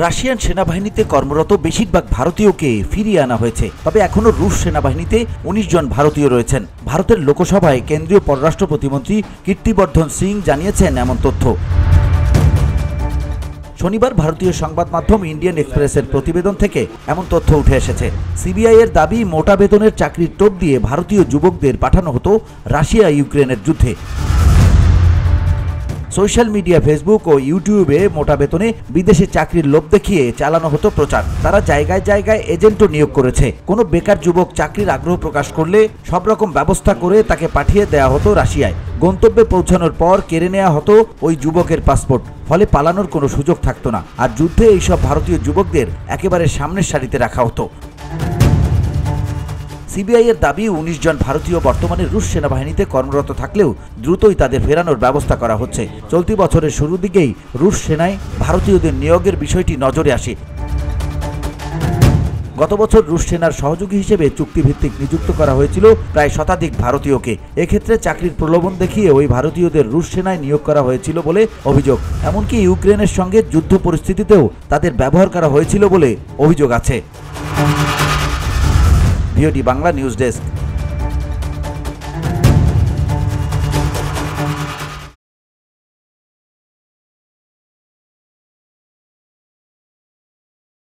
Russian সেনাবাহিনীতে কর্মরত বেশিরভাগ ভারতীয়কে ফিরিয়ে আনা হয়েছে, তবে এখনও রুশ সেনাবাহিনীতে ১৯ জন ভারতীয় রয়েছেন। ভারতের লোকসভায় কেন্দ্রীয় পররাষ্ট্র প্রতিমন্ত্রী কীর্তিবর্ধন সিং জানিয়েছেন এমন তথ্য। শনিবার ভারতীয় সংবাদ মাধ্যম ইন্ডিয়ান এক্সপ্রেসের প্রতিবেদন থেকে এমন তথ্য উঠে এসেছে। সিবিআই এর দাবি, মোটা বেতনের চাকরির টোপ দিয়ে ভারতীয় যুবকদের পাঠানো হতো রাশিয়া ইউক্রেনের যুদ্ধে। সোশ্যাল মিডিয়া, ফেসবুক ও ইউটিউবে মোটা বেতনে বিদেশে চাকরির লোভ দেখিয়ে চালানো হতো প্রচার। তারা জায়গায় জায়গায় এজেন্টও নিয়োগ করেছে। কোনো বেকার যুবক চাকরির আগ্রহ প্রকাশ করলে সব রকম ব্যবস্থা করে তাকে পাঠিয়ে দেওয়া হতো রাশিয়ায়। গন্তব্যে পৌঁছানোর পর কেড়ে নেওয়া হতো ওই যুবকের পাসপোর্ট, ফলে পালানোর কোনো সুযোগ থাকতো না। আর যুদ্ধে এইসব ভারতীয় যুবকদের একেবারে সামনের সারিতে রাখা হতো। সিবিআই এর দাবি, ১৯ জন ভারতীয় বর্তমানে রুশ সেনাবাহিনীতে কর্মরত থাকলেও দ্রুতই তাদের ফেরানোর ব্যবস্থা করা হচ্ছে। চলতি বছরের শুরুর দিকেই রুশ সেনায় ভারতীয়দের নিয়োগের বিষয়টি নজরে আসে। গত বছর রুশ সেনার সহযোগী হিসেবে চুক্তিভিত্তিক নিযুক্ত করা হয়েছিল প্রায় শতাধিক ভারতীয়কে। এক্ষেত্রে চাকরির প্রলোভন দেখিয়ে ওই ভারতীয়দের রুশ সেনায় নিয়োগ করা হয়েছিল বলে অভিযোগ। এমনকি ইউক্রেনের সঙ্গে যুদ্ধ পরিস্থিতিতেও তাদের ব্যবহার করা হয়েছিল বলে অভিযোগ আছে। VOD Bangla news desk.